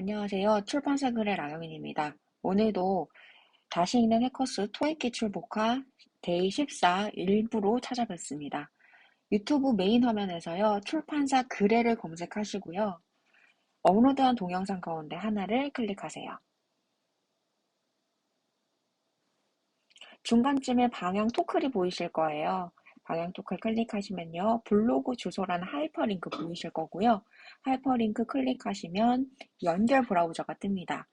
안녕하세요. 출판사 글의 라영인입니다. 오늘도 다시 읽는 해커스 토익 기출 복화 데이 14 일부로 찾아뵙습니다. 유튜브 메인 화면에서요. 출판사 글해를 검색하시고요. 업로드한 동영상 가운데 하나를 클릭하세요. 중간쯤에 방향 토클이 보이실 거예요. 방향 토클 클릭하시면요. 블로그 주소라는 하이퍼링크 보이실 거고요. 하이퍼링크 클릭하시면 연결 브라우저가 뜹니다.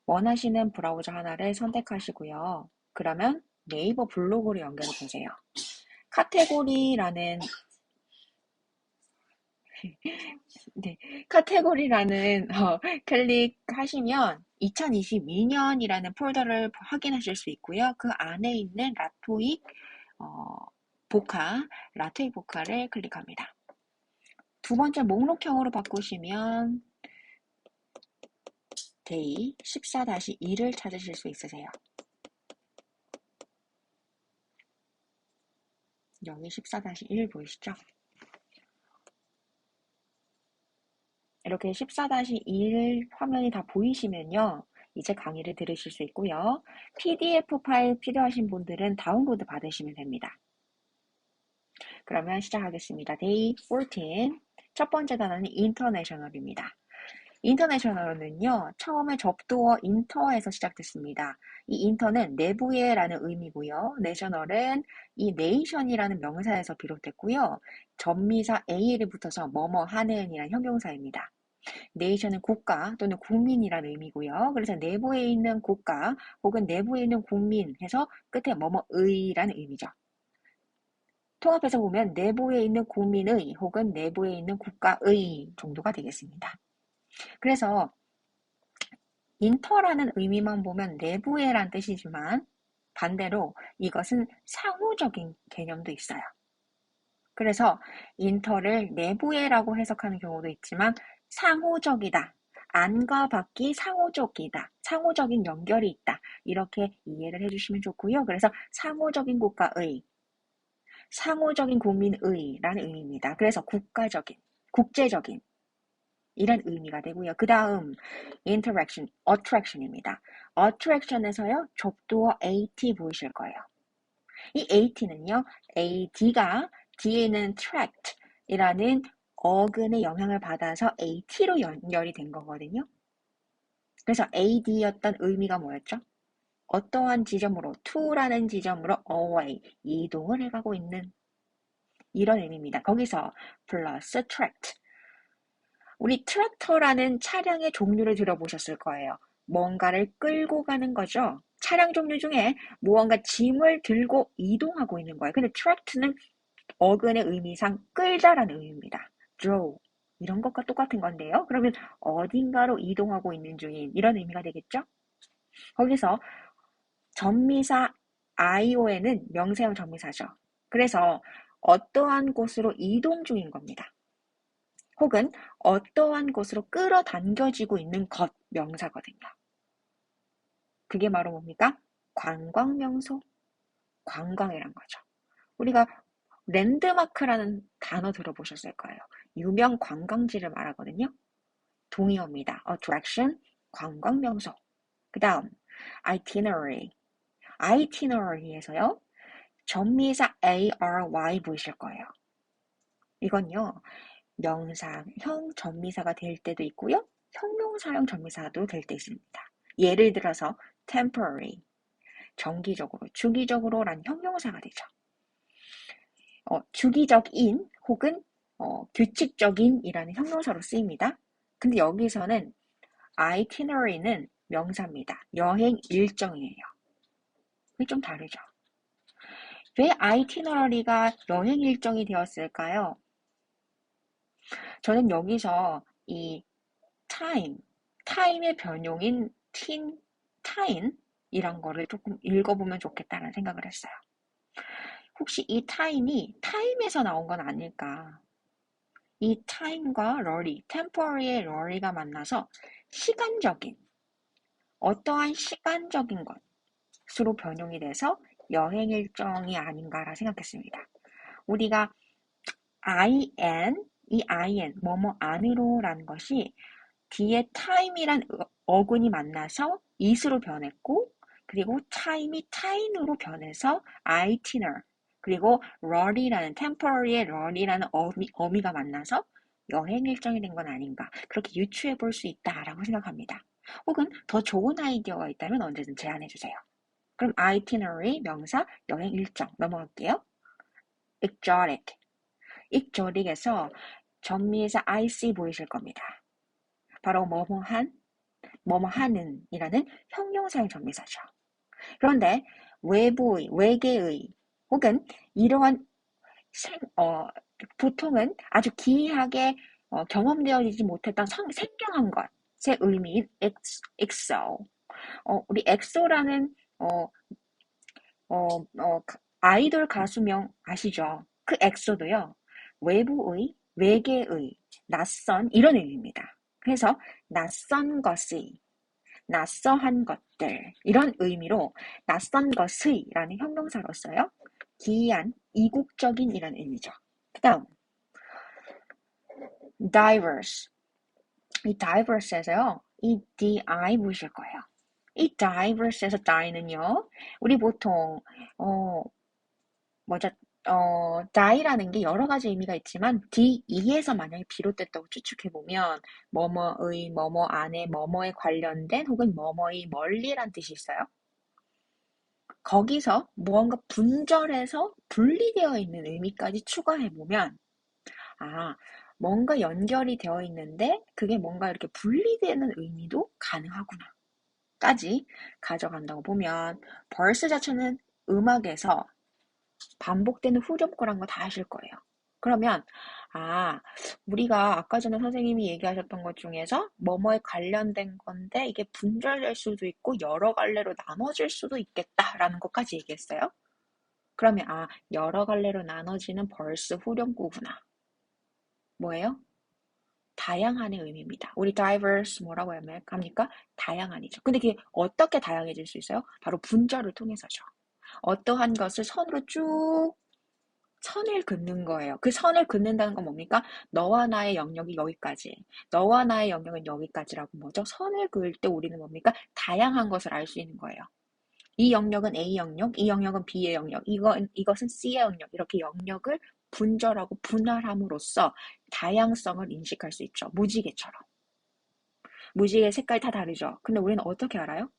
원하시는 브라우저 하나를 선택하시고요. 그러면 네이버 블로그로 연결해 보세요. 카테고리라는 네, 카테고리라는 클릭하시면 2022년이라는 폴더를 확인하실 수 있고요. 그 안에 있는 라토익 어, 라토익 복화를 클릭합니다. 두 번째 목록형으로 바꾸시면 데이 14-2를 찾으실 수 있으세요. 여기 14-1 보이시죠? 이렇게 14-1 화면이 다 보이시면요. 이제 강의를 들으실 수 있고요. PDF 파일 필요하신 분들은 다운로드 받으시면 됩니다. 그러면 시작하겠습니다. Day 14. 첫 번째 단어는 International입니다. International은요. 처음에 접두어 inter에서 시작됐습니다. 이 inter는 내부의 라는 의미고요. national은 이 nation이라는 명사에서 비롯됐고요. 전미사 a를 붙어서 뭐뭐 하는 이라는 형용사입니다. 네이션은 국가 또는 국민이라는 의미고요. 그래서 내부에 있는 국가 혹은 내부에 있는 국민 해서 끝에 뭐뭐의라는 의미죠. 통합해서 보면 내부에 있는 국민의 혹은 내부에 있는 국가의 정도가 되겠습니다. 그래서 인터라는 의미만 보면 내부에란 뜻이지만 반대로 이것은 상호적인 개념도 있어요. 그래서 인터를 내부에라고 해석하는 경우도 있지만 상호적이다. 안과 밖이 상호적이다. 상호적인 연결이 있다. 이렇게 이해를 해주시면 좋고요. 그래서 상호적인 국가의, 상호적인 국민의라는 의미입니다. 그래서 국가적인, 국제적인 이런 의미가 되고요. 그 다음 interaction, attraction입니다. attraction에서요. 접두어 at 보이실 거예요. 이 at는요. ad가 뒤에 있는 tract이라는 어근의 영향을 받아서 at로 연결이 된 거거든요. 그래서 ad였던 의미가 뭐였죠? 어떠한 지점으로, to라는 지점으로 away, 이동을 해가고 있는 이런 의미입니다. 거기서 plus tract. 우리 트랙터라는 차량의 종류를 들어보셨을 거예요. 뭔가를 끌고 가는 거죠. 차량 종류 중에 무언가 짐을 들고 이동하고 있는 거예요. 근데 트랙트는 어근의 의미상 끌다라는 의미입니다. draw. 이런 것과 똑같은 건데요. 그러면 어딘가로 이동하고 있는 중인 이런 의미가 되겠죠? 거기서 전미사 IO에는 명사형 전미사죠. 그래서 어떠한 곳으로 이동 중인 겁니다. 혹은 어떠한 곳으로 끌어당겨지고 있는 것 명사거든요. 그게 바로 뭡니까? 관광명소, 관광이란 거죠. 우리가 랜드마크라는 단어 들어보셨을 거예요. 유명 관광지를 말하거든요. 동의어입니다. attraction, 관광명소. 그 다음 itinerary, itinerary에서요. 전미사 ARY 보이실 거예요. 이건요. 명사형 전미사가 될 때도 있고요. 형용사형 전미사도 될 때 있습니다. 예를 들어서 temporary, 정기적으로, 주기적으로라는 형용사가 되죠. 주기적인 혹은 규칙적인이라는 형용사로 쓰입니다. 근데 여기서는 itinerary는 명사입니다. 여행 일정이에요. 이게 좀 다르죠. 왜 itinerary가 여행 일정이 되었을까요? 저는 여기서 이 time의 변용인 time이란 거를 조금 읽어보면 좋겠다는 생각을 했어요. 혹시 이 time에서 나온 건 아닐까? 이 time과 rurry, temporary의 rurry가 만나서 시간적인, 어떠한 시간적인 것으로 변용이 돼서 여행 일정이 아닌가라 생각했습니다. 우리가 in, 이 in, 뭐뭐 안으로라는 것이 뒤에 time이란 어근이 만나서 it으로 변했고, 그리고 time이 time으로 변해서 itiner, 그리고 럴이라는 temporary의 럴이라는 어미가 만나서 여행 일정이 된 건 아닌가, 그렇게 유추해 볼 수 있다라고 생각합니다. 혹은 더 좋은 아이디어가 있다면 언제든 제안해 주세요. 그럼 itinerary 명사 여행 일정 넘어갈게요. exotic, exotic에서 전미에서 ic 보이실 겁니다. 바로 뭐뭐한, 뭐뭐하는 이라는 형용사형 전미사죠. 그런데 외부의, 외계의 혹은 이러한 보통은 아주 기이하게 경험되어지지 못했던 생경한 것의 의미인 exo. 우리 엑소라는 아이돌 가수명 아시죠? 그 엑소도요. 외부의, 외계의, 낯선 이런 의미입니다. 그래서 낯선 것의, 낯서한 것들 이런 의미로 낯선 것의 라는 형용사로 써요. 기이한, 이국적인 이런 의미죠. 그 다음 diverse. 이 diverse에서요. 이 di 보실 거예요. 이 diverse에서 die는요. 우리 보통 뭐죠? die라는 게 여러 가지 의미가 있지만 D2에서 만약에 비롯됐다고 추측해보면 뭐뭐의, 뭐뭐 안에, 뭐뭐에 관련된 혹은 뭐뭐의 멀리란 뜻이 있어요. 거기서 무언가 분절해서 분리되어 있는 의미까지 추가해보면 뭔가 연결이 되어 있는데 그게 뭔가 이렇게 분리되는 의미도 가능하구나 까지 가져간다고 보면 벌스 자체는 음악에서 반복되는 후렴구란 거 다 아실 거예요. 그러면 우리가 아까 전에 선생님이 얘기하셨던 것 중에서 뭐뭐에 관련된 건데 이게 분절될 수도 있고 여러 갈래로 나눠질 수도 있겠다라는 것까지 얘기했어요. 그러면 여러 갈래로 나눠지는 벌스 후렴구구나. 뭐예요? 다양한의 의미입니다. 우리 diverse 뭐라고 합니까? 다양한이죠. 근데 그게 어떻게 다양해질 수 있어요? 바로 분절을 통해서죠. 어떠한 것을 선으로 쭉 선을 긋는 거예요. 그 선을 긋는다는 건 뭡니까? 너와 나의 영역이 여기까지. 너와 나의 영역은 여기까지라고 뭐죠? 선을 그을 때 우리는 뭡니까? 다양한 것을 알 수 있는 거예요. 이 영역은 A 영역, 이 영역은 B의 영역, 이것은 C의 영역. 이렇게 영역을 분절하고 분할함으로써 다양성을 인식할 수 있죠. 무지개처럼. 무지개 색깔 다 다르죠. 근데 우리는 어떻게 알아요?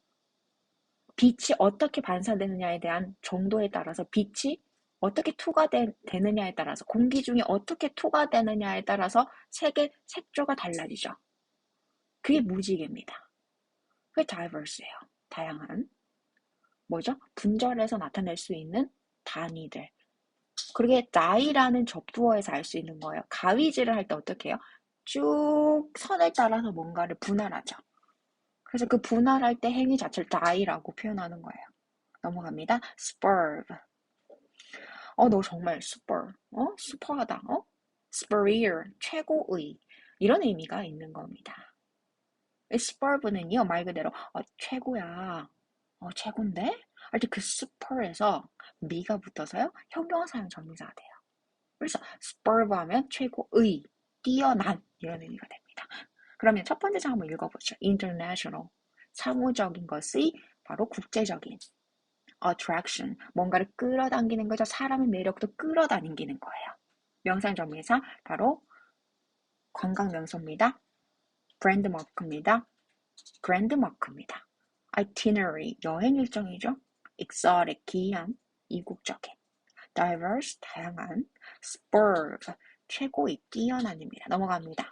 빛이 어떻게 반사되느냐에 대한 정도에 따라서 빛이 어떻게 되느냐에 따라서 공기 중에 어떻게 투과되느냐에 따라서 색의 색조가 달라지죠. 그게 무지개입니다. 그게 diverse예요. 다양한 뭐죠? 분절해서 나타낼 수 있는 단위들. 그게 die라는 접두어에서 알 수 있는 거예요. 가위질을 할 때 어떻게 해요? 쭉 선을 따라서 뭔가를 분할하죠. 그래서 그 분할할 때 행위 자체를 die라고 표현하는 거예요. 넘어갑니다. superb. 너 정말 슈퍼하다. superior, 최고의. 이런 의미가 있는 겁니다. superb는요, 말 그대로, 최고야. 최고인데? 할 때 그 super에서 미가 붙어서요, 형용사형 전미사가 돼요. 그래서 superb 하면 최고의, 뛰어난, 이런 의미가 됩니다. 그러면 첫 번째 장 한번 읽어보죠. international. 상호적인 것의 바로 국제적인. attraction, 뭔가를 끌어당기는 거죠. 사람의 매력도 끌어당기는 거예요. 명사형 전미사 바로 관광 명소입니다. 브랜드마크입니다. 브랜드마크입니다. itinerary, 여행 일정이죠. exotic, 기이한, 이국적인. diverse, 다양한. superb, 최고의, 뛰어난입니다. 넘어갑니다.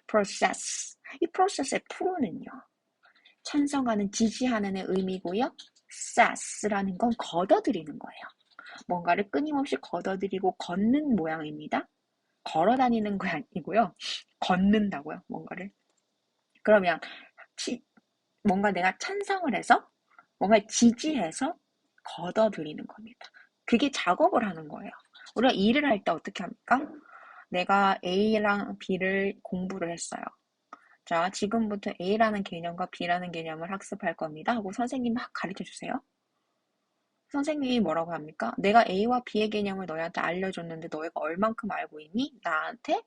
process, 이 process의 프로는요. 찬성하는, 지지하는의 의미고요. sass라는 건 걷어들이는 거예요. 뭔가를 끊임없이 걷어들이고 걷는 모양입니다. 걸어 다니는 거 아니고요. 걷는다고요, 뭔가를. 그러면 뭔가 내가 찬성을 해서 뭔가 지지해서 걷어들이는 겁니다. 그게 작업을 하는 거예요. 우리가 일을 할 때 어떻게 합니까? 내가 A랑 B를 공부를 했어요. 자, 지금부터 A라는 개념과 B라는 개념을 학습할 겁니다 하고 선생님이 막 가르쳐 주세요. 선생님이 뭐라고 합니까? 내가 A와 B의 개념을 너희한테 알려줬는데 너희가 얼만큼 알고 있니? 나한테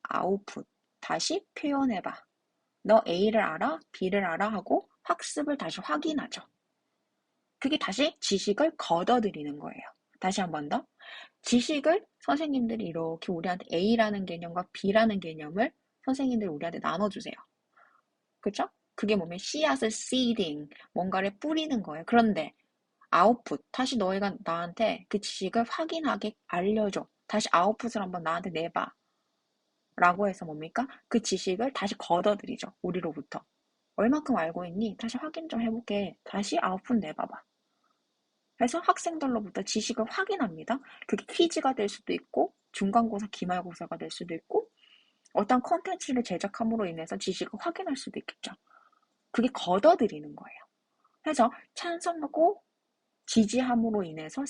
아웃풋, 다시 표현해봐. 너 A를 알아? B를 알아? 하고 학습을 다시 확인하죠. 그게 다시 지식을 걷어들이는 거예요. 다시 한 번 더. 지식을 선생님들이 이렇게 우리한테 A라는 개념과 B라는 개념을 선생님들이 우리한테 나눠주세요. 그죠? 그게 뭐냐면 씨앗을 seeding, 뭔가를 뿌리는 거예요. 그런데 아웃풋, 다시 너희가 나한테 그 지식을 확인하게 알려줘. 다시 아웃풋을 한번 나한테 내봐. 라고 해서 뭡니까? 그 지식을 다시 걷어들이죠. 우리로부터. 얼마큼 알고 있니? 다시 확인 좀 해볼게. 다시 아웃풋 내봐봐. 그래서 학생들로부터 지식을 확인합니다. 그게 퀴즈가 될 수도 있고 중간고사, 기말고사가 될 수도 있고 어떤 컨텐츠를 제작함으로 인해서 지식을 확인할 수도 있겠죠. 그게 걷어들이는 거예요. 그래서 찬성하고 지지함으로 인해서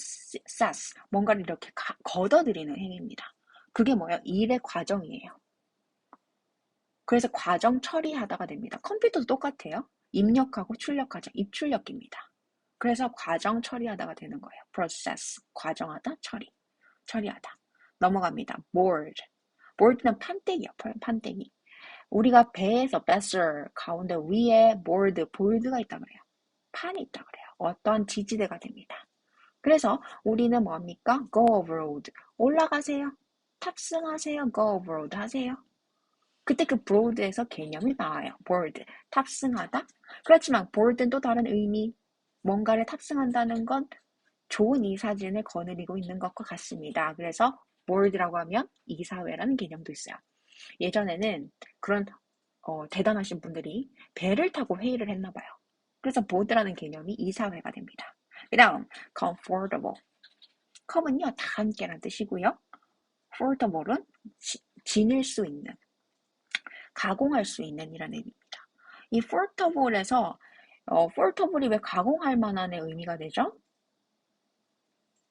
사스, 뭔가를 이렇게 걷어들이는 행위입니다. 그게 뭐예요? 일의 과정이에요. 그래서 과정 처리하다가 됩니다. 컴퓨터도 똑같아요. 입력하고 출력하죠. 입출력입니다. 그래서 과정 처리하다가 되는 거예요. process, 과정하다, 처리하다. 넘어갑니다. board. board는 판때기요. 판때기. 우리가 배에서 vessel 가운데 위에 board가 있다 그래요. 판이 있다 그래요. 어떤 지지대가 됩니다. 그래서 우리는 뭡니까? go overboard. 올라가세요. 탑승하세요. go overboard 하세요. 그때 그 broad에서 개념이 나와요. board, 탑승하다. 그렇지만 board는 또 다른 의미, 뭔가를 탑승한다는 건 좋은 이사진을 거느리고 있는 것과 같습니다. 그래서 board라고 하면 이사회라는 개념도 있어요. 예전에는 그런 대단하신 분들이 배를 타고 회의를 했나 봐요. 그래서 board라는 개념이 이사회가 됩니다. 그 다음 comfortable. com은요 다 함께라는 뜻이고요. fortable은 지닐 수 있는, 가공할 수 있는 이라는 의미입니다. 이 portable에서 portable이 왜 가공할 만한의 의미가 되죠?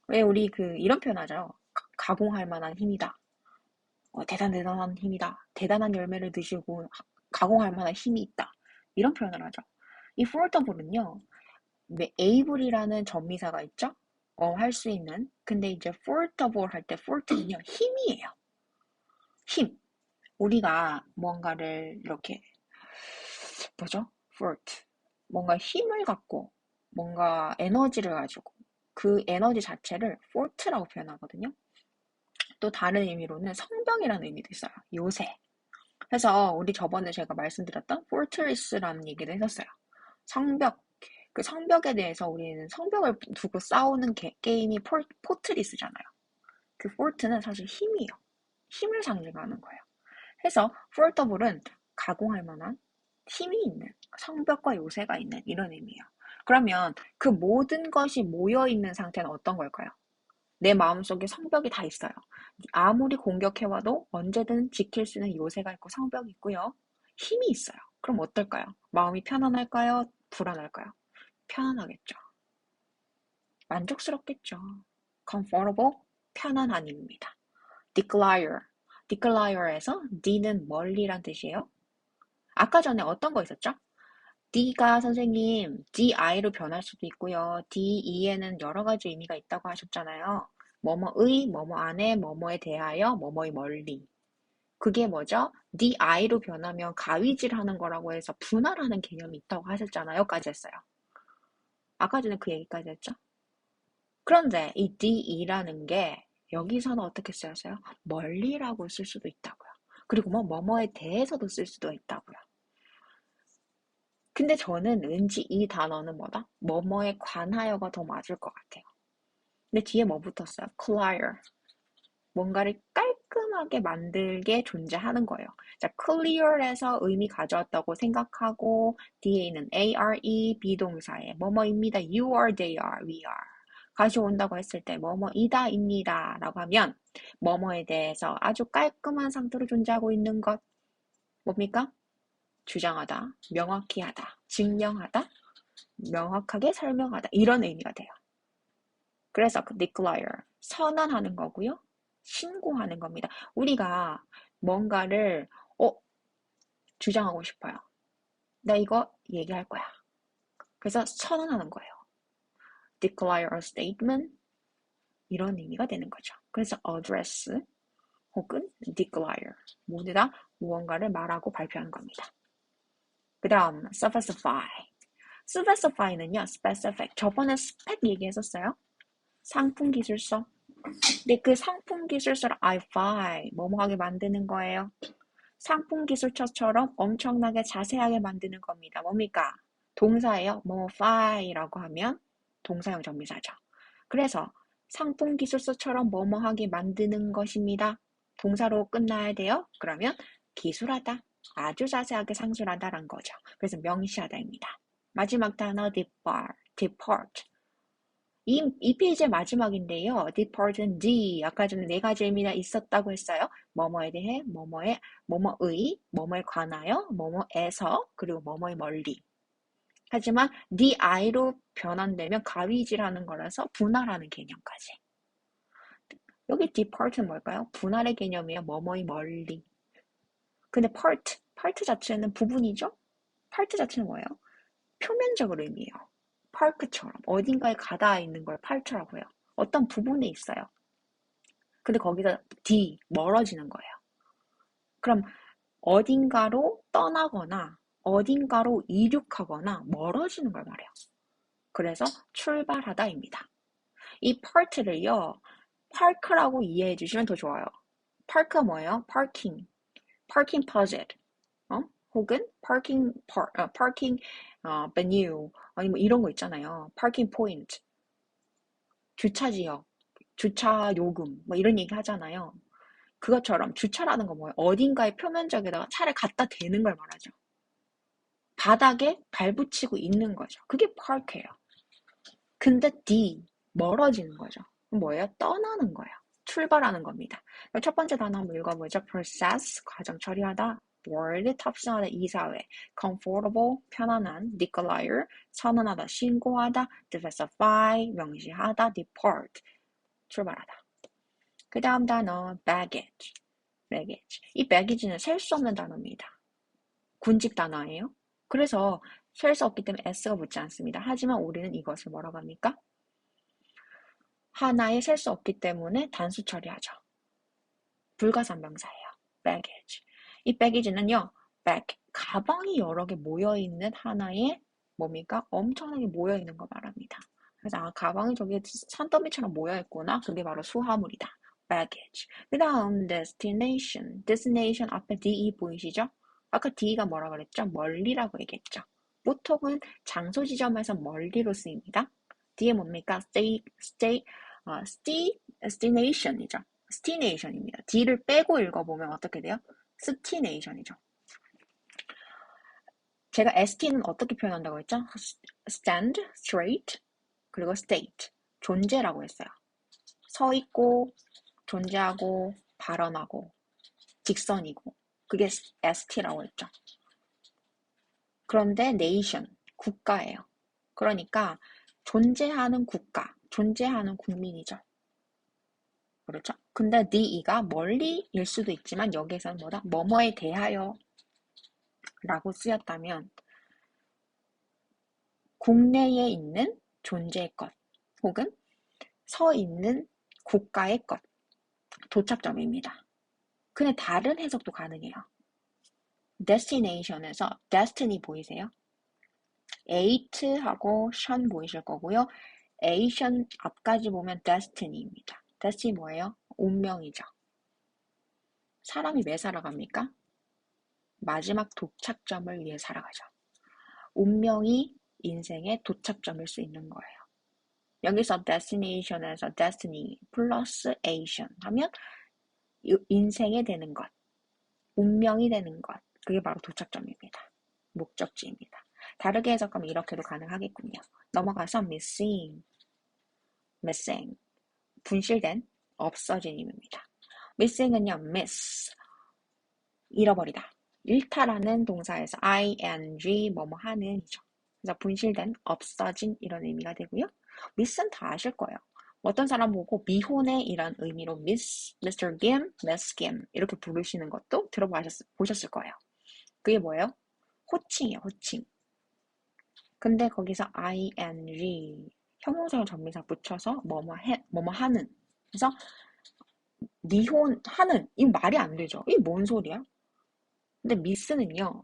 왜 우리 이런 표현 하죠? 가공할 만한 힘이다. 대단한 힘이다. 대단한 열매를 드시고 가공할 만한 힘이 있다. 이런 표현을 하죠. 이 portable은요, able이라는 전미사가 있죠? 할 수 있는. 근데 이제 portable 할 때 fort는요, 힘이에요. 힘. 우리가 뭔가를 이렇게 뭐죠? fort. 뭔가 힘을 갖고 뭔가 에너지를 가지고 그 에너지 자체를 fort라고 표현하거든요. 또 다른 의미로는 성벽이라는 의미도 있어요. 요새. 그래서 우리 저번에 제가 말씀드렸던 fortress라는 얘기도 했었어요. 성벽. 그 성벽에 대해서 우리는 성벽을 두고 싸우는 게임이 포트리스잖아요. 그 fort는 사실 힘이에요. 힘을 상징하는 거예요. 그래서 fortable은 가공할 만한 힘이 있는, 성벽과 요새가 있는 이런 의미예요. 그러면 그 모든 것이 모여있는 상태는 어떤 걸까요? 내 마음속에 성벽이 다 있어요. 아무리 공격해와도 언제든 지킬 수 있는 요새가 있고 성벽이 있고요. 힘이 있어요. 그럼 어떨까요? 마음이 편안할까요? 불안할까요? 편안하겠죠. 만족스럽겠죠. comfortable, 편안함입니다. declare, declare에서 D는 멀리란 뜻이에요. 아까 전에 어떤 거 있었죠? D가 선생님, DI로 변할 수도 있고요. DE에는 여러 가지 의미가 있다고 하셨잖아요. 뭐뭐의, 뭐뭐 안에, 뭐뭐에 대하여, 뭐뭐의 멀리. 그게 뭐죠? DI로 변하면 가위질하는 거라고 해서 분할하는 개념이 있다고 하셨잖아요. 까지 했어요. 아까 전에 그 얘기까지 했죠? 그런데 이 DE라는 게 여기서는 어떻게 쓰였어요? 멀리라고 쓸 수도 있다고요. 그리고 뭐뭐에 대해서도 쓸 수도 있다고요. 근데 저는 왠지 이 단어는 뭐다? 뭐뭐에 관하여가 더 맞을 것 같아요. 근데 뒤에 뭐 붙었어요? clear. 뭔가를 깔끔하게 만들게 존재하는 거예요. 자, clear에서 의미 가져왔다고 생각하고 뒤에 있는 are, 비동사에 뭐뭐입니다. you are, they are, we are. 가져온다고 했을 때 뭐뭐이다입니다 라고 하면 뭐뭐에 대해서 아주 깔끔한 상태로 존재하고 있는 것 뭡니까? 주장하다, 명확히 하다, 증명하다, 명확하게 설명하다 이런 의미가 돼요. 그래서 그 declare, 선언하는 거고요. 신고하는 겁니다. 우리가 뭔가를 주장하고 싶어요. 나 이거 얘기할 거야. 그래서 선언하는 거예요. declare a statement 이런 의미가 되는 거죠. 그래서 address 혹은 declare 모두 다 무언가를 말하고 발표하는 겁니다. 그 다음 specify. specify는요, specific. 저번에 spec 얘기했었어요. 상품 기술서. 근데 그 상품 기술서를 ify, 뭐뭐하게 만드는 거예요. 상품 기술처처럼 엄청나게 자세하게 만드는 겁니다. 뭡니까? 동사예요. 뭐뭐fy라고 하면 동사형 전미사죠. 그래서 상품 기술서처럼 뭐뭐하게 만드는 것입니다. 동사로 끝나야 돼요. 그러면 기술하다, 아주 자세하게 상술하다란 거죠. 그래서 명시하다입니다. 마지막 단어 depart. 이 페이지의 마지막인데요. depart은 D, 아까 전에 네 가지 의미가 있었다고 했어요. 뭐뭐에 대해, 뭐뭐의, 뭐뭐에 관하여, 뭐뭐에서, 그리고 뭐뭐의 멀리. 하지만 DI로 변환되면 가위질하는 거라서 분할하는 개념까지. 여기 depart는 뭘까요? 분할의 개념이에요. 뭐뭐의 멀리. 근데 part 자체는 부분이죠? part 자체는 뭐예요? 표면적으로 의미해요. 파크처럼 어딘가에 가닿아 있는 걸 park라고 해요. 어떤 부분에 있어요. 근데 거기서 D, 멀어지는 거예요. 그럼 어딘가로 떠나거나 어딘가로 이륙하거나 멀어지는 걸 말해요. 그래서 출발하다입니다. 이 part를요, park라고 이해해 주시면 더 좋아요. park가 뭐예요? parking budget, 혹은 parking venue, 아니 뭐 이런 거 있잖아요. parking point, 주차 지역, 주차 요금, 뭐 이런 얘기 하잖아요. 그것처럼 주차라는 건 뭐예요? 어딘가의 표면적에다가 차를 갖다 대는 걸 말하죠. 바닥에 발붙이고 있는 거죠. 그게 park예요. 근데 D, 멀어지는 거죠. 뭐예요? 떠나는 거예요. 출발하는 겁니다. 첫 번째 단어 한번 읽어보죠. process, 과정 처리하다. board, 탑승하다, 이사회. comfortable, 편안한. declare, 선언하다, 신고하다. specify, 명시하다. depart, 출발하다. 그 다음 단어 baggage. 이 baggage는 셀 수 없는 단어입니다. 군집 단어예요. 그래서 셀 수 없기 때문에 s가 붙지 않습니다. 하지만 우리는 이것을 뭐라고 합니까? 하나에 셀 수 없기 때문에 단수 처리하죠. 불가산명사예요. baggage. 이 baggage는요, 가방이 여러 개 모여있는 하나의 뭡니까? 엄청나게 모여있는 거 말합니다. 그래서 가방이 저기 산더미처럼 모여있구나. 그게 바로 수화물이다. baggage. 그 다음 destination 앞에 DE 보이시죠? 아까 D가 뭐라 그랬죠? 멀리라고 얘기했죠. 보통은 장소 지점에서 멀리로 쓰입니다. D에 뭡니까? destination이죠. destination입니다. D를 빼고 읽어보면 어떻게 돼요? destination이죠. 제가 ST는 어떻게 표현한다고 했죠? stand, straight, 그리고 state, 존재라고 했어요. 서 있고, 존재하고, 발언하고, 직선이고, 그게 ST라고 했죠. 그런데 nation, 국가예요. 그러니까 존재하는 국가, 존재하는 국민이죠. 그렇죠? 근데 DE가 멀리일 수도 있지만 여기에서는 뭐다? 뭐뭐에 대하여 라고 쓰였다면 국내에 있는 존재의 것 혹은 서 있는 국가의 것, 도착점입니다. 근데 다른 해석도 가능해요. destination에서 destiny 보이세요? eight하고 션 보이실 거고요. ation 앞까지 보면 destiny입니다. destiny 뭐예요? 운명이죠. 사람이 왜 살아갑니까? 마지막 도착점을 위해 살아가죠. 운명이 인생의 도착점일 수 있는 거예요. 여기서 destination에서 destiny 플러스 ation 하면 인생이 되는 것, 운명이 되는 것, 그게 바로 도착점입니다. 목적지입니다. 다르게 해석하면 이렇게도 가능하겠군요. 넘어가서 missing, 분실된, 없어진입니다. missing은요, miss, 잃어버리다. 일탈하는 동사에서 ing, 뭐뭐 하는 이죠. 그래서 분실된, 없어진 이런 의미가 되고요. miss는 다 아실 거예요. 어떤 사람 보고 미혼의 이런 의미로 Mr. Kim, Miss Kim 이렇게 부르시는 것도 보셨을 거예요. 그게 뭐예요? 호칭이에요, 호칭. 근데 거기서 ing, 형용사랑 전미사 붙여서 뭐뭐 하는. 그래서 미혼하는, 이 말이 안 되죠. 이게 뭔 소리야? 근데 미스는요,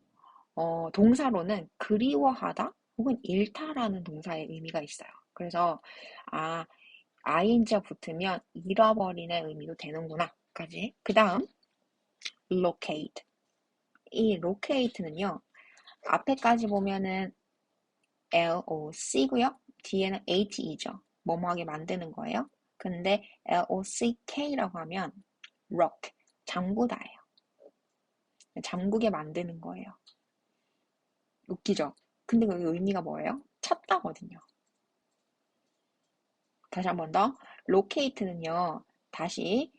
동사로는 그리워하다 혹은 잃다라는 동사의 의미가 있어요. 그래서, 아, ing가 붙으면 잃어버리는 의미도 되는구나까지. 그 다음, locate. 이 locate는요, 앞에까지 보면은 LOC고요. 뒤에는 HE죠. 뭐뭐하게 만드는 거예요. 근데 LOCK라고 하면 rock, 잠그다예요. 잠그게 만드는 거예요. 웃기죠? 근데 그 의미가 뭐예요? 찾다거든요. 다시 한 번 더. locate는요. 다시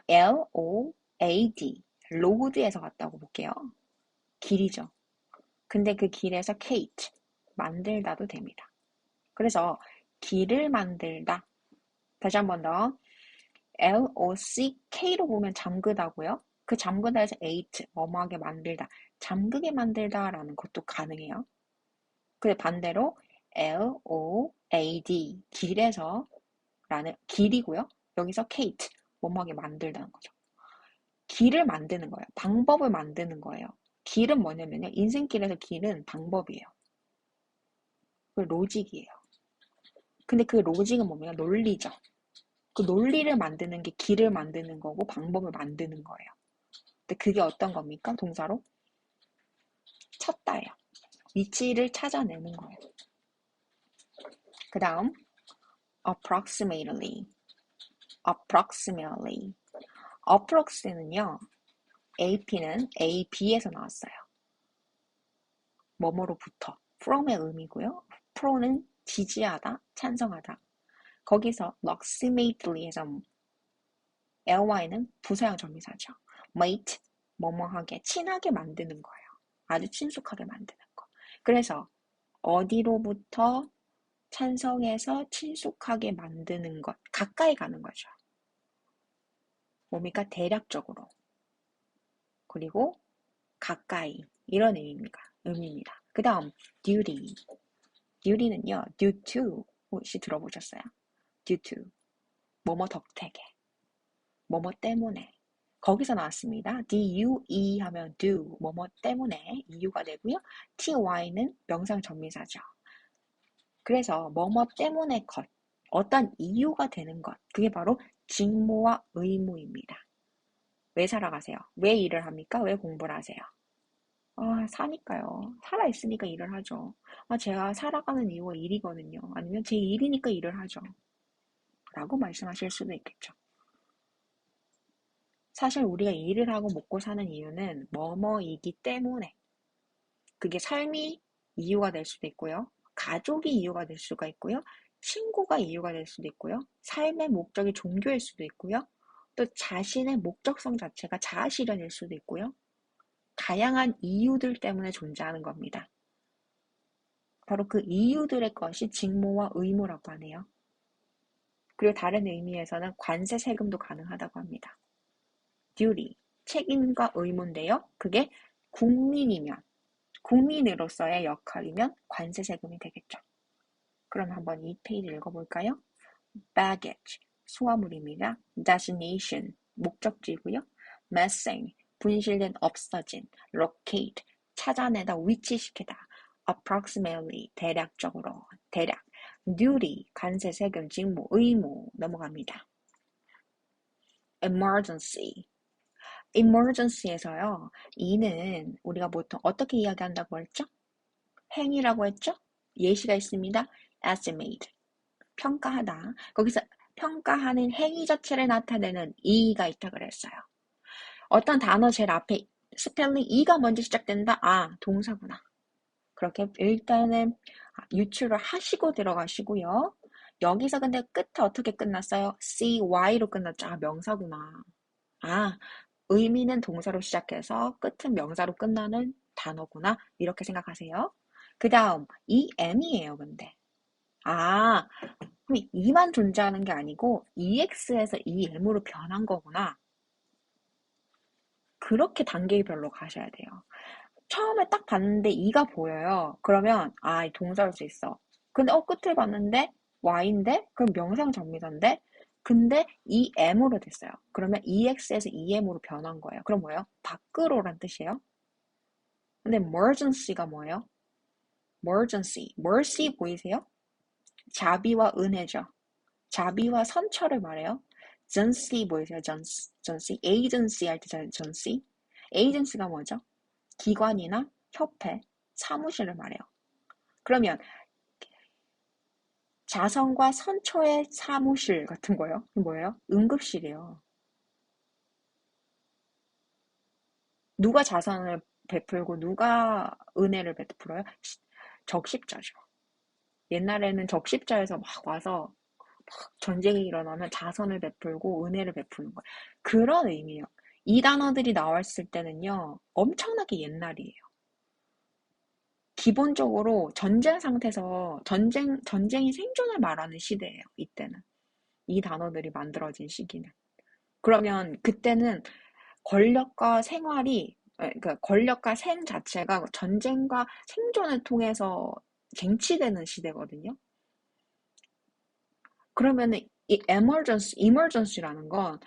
L-O-A-D 로드에서 갔다고 볼게요. 길이죠. 근데 그 길에서 Kate 만들다도 됩니다. 그래서 길을 만들다. 다시 한 번 더. LOCK로 보면 잠그다고요. 그 잠그다에서 eight 뭐뭐하게 만들다. 잠그게 만들다라는 것도 가능해요. 근데 반대로 LOAD 길에서 라는 길이고요. 여기서 Kate 뭐뭐하게 만들다는 거죠. 길을 만드는 거예요. 방법을 만드는 거예요. 길은 뭐냐면요. 인생길에서 길은 방법이에요. 그 로직이에요. 근데 그 로직은 뭡니까? 논리죠. 그 논리를 만드는 게 길을 만드는 거고 방법을 만드는 거예요. 근데 그게 어떤 겁니까? 동사로? 찾다예요. 위치를 찾아내는 거예요. 그 다음 approximately. approximately. approx는요. AP는 A, B에서 나왔어요. 뭐뭐로부터. from의 의미고요. pro는 지지하다, 찬성하다. 거기서 approximately에서 ly는 부사형 전미사죠. mate, 뭐뭐하게, 친하게 만드는 거예요. 아주 친숙하게 만드는 거. 그래서 어디로부터 찬성해서 친숙하게 만드는 것, 가까이 가는 거죠. 뭡니까? 대략적으로. 그리고 가까이 이런 의미입니다. 그 다음 duty. duty는요. due to 혹시 들어보셨어요? due to 뭐뭐 덕택에 뭐뭐 때문에 거기서 나왔습니다. due 하면 do 뭐뭐 때문에 이유가 되고요. ty는 명상 전미사죠. 그래서 뭐뭐 때문에 것 어떤 이유가 되는 것 그게 바로 직무와 의무입니다. 왜 살아가세요? 왜 일을 합니까? 왜 공부를 하세요? 사니까요. 살아있으니까 일을 하죠. 제가 살아가는 이유가 일이거든요. 아니면 제 일이니까 일을 하죠. 라고 말씀하실 수도 있겠죠. 사실 우리가 일을 하고 먹고 사는 이유는 뭐뭐이기 때문에 그게 삶이 이유가 될 수도 있고요. 가족이 이유가 될 수가 있고요. 친구가 이유가 될 수도 있고요. 삶의 목적이 종교일 수도 있고요. 또 자신의 목적성 자체가 자아 실현일 수도 있고요. 다양한 이유들 때문에 존재하는 겁니다. 바로 그 이유들의 것이 직무와 의무라고 하네요. 그리고 다른 의미에서는 관세 세금도 가능하다고 합니다. duty, 책임과 의무인데요. 그게 국민이면, 국민으로서의 역할이면 관세 세금이 되겠죠. 그럼 한번 이 페이지 읽어볼까요? baggage, 소화물입니다. destination, 목적지고요. missing, 분실된, 없어진. locate, 찾아내다, 위치시키다. approximately, 대략적으로, 대략. duty, 관세, 세금, 직무, 의무 넘어갑니다. emergency, emergency에서요. 이는 우리가 보통 어떻게 이야기한다고 했죠? 행위라고 했죠? 예시가 있습니다. estimate, 평가하다. 거기서 평가하는 행위 자체를 나타내는 이가 있다 그랬어요. 어떤 단어 제일 앞에 스펠링 이가 먼저 시작된다. 동사구나. 그렇게 일단은 유추를 하시고 들어가시고요. 여기서 근데 끝에 어떻게 끝났어요? CY로 끝났죠. 명사구나. 의미는 동사로 시작해서 끝은 명사로 끝나는 단어구나. 이렇게 생각하세요. 그 다음, EM이에요, 근데. 그럼 E만 존재하는 게 아니고 EX에서 EM으로 변한 거구나. 그렇게 단계별로 가셔야 돼요. 처음에 딱 봤는데 E가 보여요. 그러면 동사일 수 있어. 근데 끝을 봤는데 Y인데? 그럼 명상 전미사인데? 근데 EM으로 됐어요. 그러면 EX에서 EM으로 변한 거예요. 그럼 뭐예요? 밖으로란 뜻이에요. 근데 emergency가 뭐예요? emergency. mercy 보이세요? 자비와 은혜죠. 자비와 선처를 말해요. 전시 보이세요? 전시. agency 할 때 전시. agency가 뭐죠? 기관이나 협회, 사무실을 말해요. 그러면 자선과 선처의 사무실 같은 거요. 뭐예요? 응급실이에요. 누가 자선을 베풀고 누가 은혜를 베풀어요? 적십자죠. 옛날에는 적십자에서 막 와서 막 전쟁이 일어나면 자선을 베풀고 은혜를 베푸는 거예요. 그런 의미예요. 이 단어들이 나왔을 때는요, 엄청나게 옛날이에요. 기본적으로 전쟁 상태에서 전쟁이 생존을 말하는 시대예요. 이때는. 이 단어들이 만들어진 시기는. 그러면 그때는 권력과 생활이, 그러니까 권력과 생 자체가 전쟁과 생존을 통해서 쟁취되는 시대거든요. 그러면은 이 emergency라는 건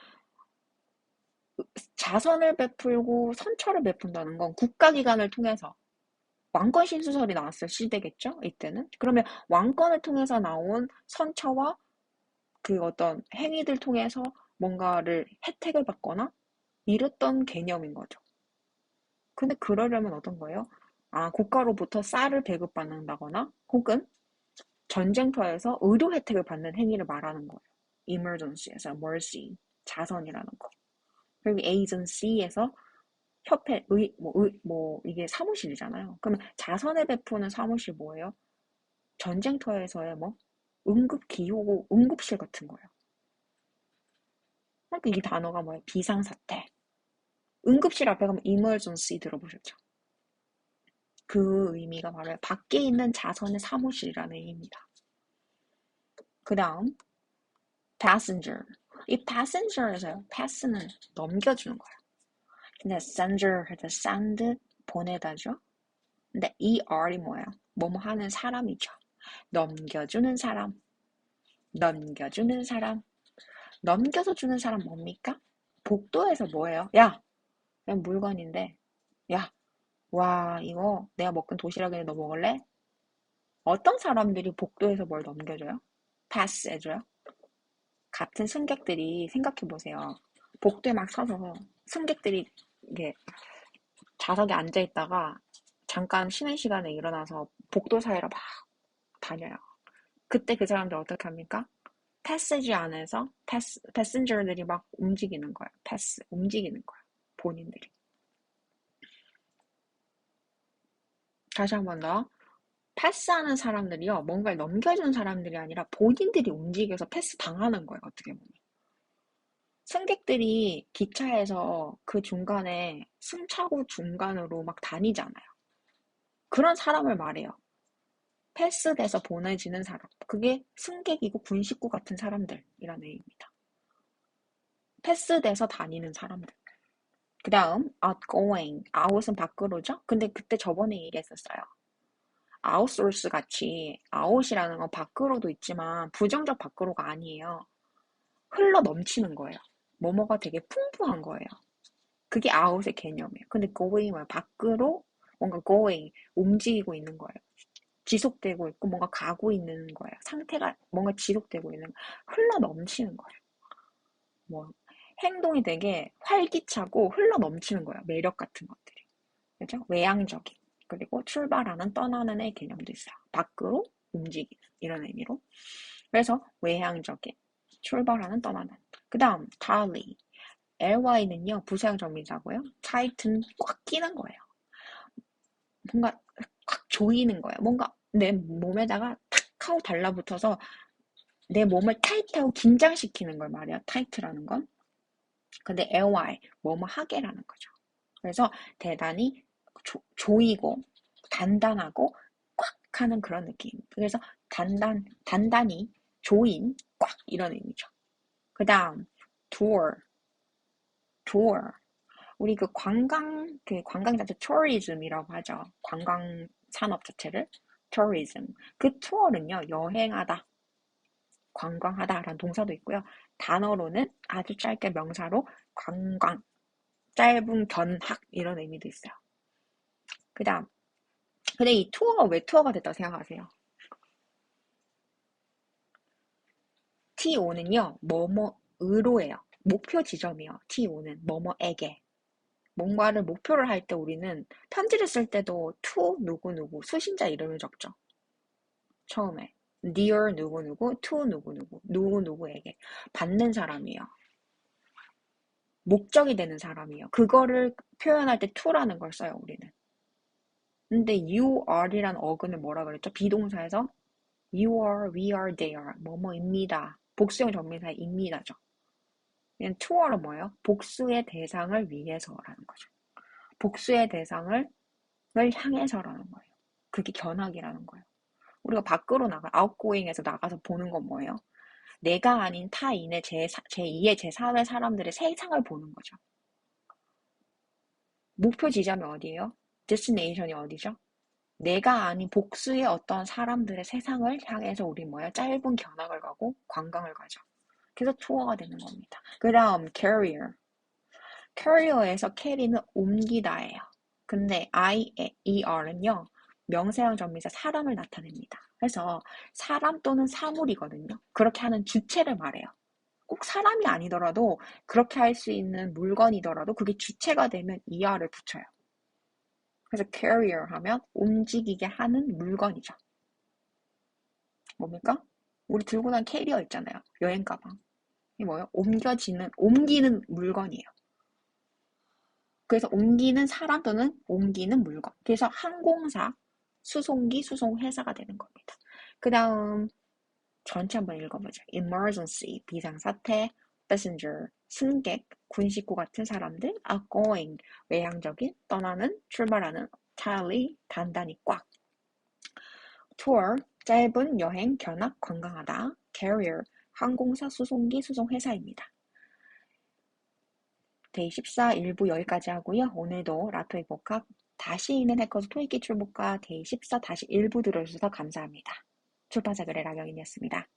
자선을 베풀고 선처를 베푼다는 건 국가기관을 통해서 왕권 신수설이 나왔을 시대겠죠? 이때는. 그러면 왕권을 통해서 나온 선처와 그 어떤 행위들 통해서 뭔가를 혜택을 받거나 이랬던 개념인 거죠. 근데 그러려면 어떤 거예요? 아, 국가로부터 쌀을 배급받는다거나 혹은 전쟁터에서 의료 혜택을 받는 행위를 말하는 거예요. emergency에서 mercy, 자선이라는 거. 그리고 agency에서 협회, 이게 사무실이잖아요. 그러면 자선을 베푸는 사무실 뭐예요? 전쟁터에서의 응급기호, 응급실 같은 거예요. 그러니까 이 단어가 뭐예요? 비상사태. 응급실 앞에 가면 emergency 들어보셨죠? 그 의미가 바로 밖에 있는 자선의 사무실이라는 의미입니다. 그 다음, passenger. 이 passenger에서요, pass는 넘겨주는 거예요. 근데 sender 할 때 send, 보내다죠? 근데 이 R이 뭐예요? 뭐뭐 하는 사람이죠. 넘겨주는 사람, 넘겨주는 사람, 넘겨서 주는 사람 뭡니까? 복도에서 뭐예요? 야, 그냥 물건인데, 야, 와, 이거 내가 먹은 도시락인데 너 먹을래? 어떤 사람들이 복도에서 뭘 넘겨줘요? 패스 해줘요? 같은 승객들이 생각해 보세요. 복도에 막 서서 승객들이 이게 좌석에 앉아 있다가 잠깐 쉬는 시간에 일어나서 복도 사이로 막 다녀요. 그때 그 사람들 어떻게 합니까? 패스지 안에서 패신저들이 막 움직이는 거예요. 패스 움직이는 거예요. 본인들이. 다시 한 번 더. 패스하는 사람들이요. 뭔가를 넘겨주는 사람들이 아니라 본인들이 움직여서 패스 당하는 거예요. 어떻게 보면. 승객들이 기차에서 그 중간에 승차구 중간으로 막 다니잖아요. 그런 사람을 말해요. 패스돼서 보내지는 사람. 그게 승객이고 군식구 같은 사람들이라는 의미입니다. 패스돼서 다니는 사람들. 그 다음 outgoing. out은 밖으로죠? 근데 그때 저번에 얘기했었어요. outsource 같이 out이라는 건 밖으로도 있지만 부정적 밖으로가 아니에요. 흘러 넘치는 거예요. 뭐뭐가 되게 풍부한 거예요. 그게 out의 개념이에요. 근데 going은 밖으로 뭔가 going, 움직이고 있는 거예요. 지속되고 있고 뭔가 가고 있는 거예요. 상태가 뭔가 지속되고 있는 흘러 넘치는 거예요. 뭐 행동이 되게 활기차고 흘러 넘치는 거예요. 매력 같은 것들이. 그죠? 외향적인. 그리고 출발하는, 떠나는의 개념도 있어요. 밖으로 움직이는 이런 의미로. 그래서 외향적인, 출발하는, 떠나는. 그 다음 tightly. ly는요 부사형 정비사고요. tight은 꽉 끼는 거예요. 뭔가 꽉 조이는 거예요. 뭔가 내 몸에다가 탁 하고 달라붙어서 내 몸을 타이트하고 긴장시키는 걸 말이야. 타이트라는 건. 근데 ly 뭐뭐 하게라는 거죠. 그래서 대단히 조이고 단단하고 꽉 하는 그런 느낌. 그래서 단단히 조인 꽉 이런 의미죠. 그 다음 tour. 우리 관광 자체 tourism이라고 하죠. 관광 산업 자체를 tourism. 그 투어는요 여행하다. 관광하다라는 동사도 있고요. 단어로는 아주 짧게 명사로 관광, 짧은 견학 이런 의미도 있어요. 그 다음, 근데 이 투어가 왜 투어가 됐다고 생각하세요? TO는요, 뭐뭐으로예요. 목표 지점이요. TO는 뭐뭐에게. 뭔가를 목표를 할 때 우리는 편지를 쓸 때도 to 누구누구 수신자 이름을 적죠. 처음에. dear 누구누구, to 누구누구, 누구누구에게. 받는 사람이요. 목적이 되는 사람이요. 그거를 표현할 때 to라는 걸 써요, 우리는. 근데 you are이란 어근을 뭐라 그랬죠? 비동사에서 you are, we are, they are. 뭐뭐입니다. 복수형 전미사의 입니다죠. 얘는 to어는 뭐예요? 복수의 대상을 위해서라는 거죠. 복수의 대상을 향해서라는 거예요. 그게 견학이라는 거예요. 우리가 밖으로 아웃고잉에서 나가서 보는 건 뭐예요? 내가 아닌 타인의 제2의 제3의 사람들의 세상을 보는 거죠. 목표 지점이 어디예요? destination이 어디죠? 내가 아닌 복수의 어떤 사람들의 세상을 향해서 우리 뭐예요? 짧은 견학을 가고 관광을 가죠. 그래서 투어가 되는 겁니다. 그 다음 carrier. carrier에서 carry는 옮기다예요. 근데 IER은요. 명사형 전미사 사람을 나타냅니다. 그래서 사람 또는 사물이거든요. 그렇게 하는 주체를 말해요. 꼭 사람이 아니더라도 그렇게 할 수 있는 물건이더라도 그게 주체가 되면 ER을 붙여요. 그래서 carrier 하면 움직이게 하는 물건이죠. 뭡니까? 우리 들고 다니는 캐리어 있잖아요. 여행 가방. 이게 뭐예요? 옮기는 물건이에요. 그래서 옮기는 사람 또는 옮기는 물건. 그래서 항공사, 수송기, 수송회사가 되는 겁니다. 그 다음 전체 한번 읽어보죠. emergency, 비상사태, passenger, 승객, 군 식구 같은 사람들, outgoing, 외향적인, 떠나는, 출발하는, entirely, 단단히 꽉. tour, 짧은 여행, 견학, 관광하다, carrier, 항공사, 수송기, 수송회사입니다. 데이 14 일부 여기까지 하고요. 오늘도 라토의 복합 다시 있는 해커즈 토익 기출복과 데이 14 다시 일부 들어주셔서 감사합니다. 출판사 글의 라경인이었습니다.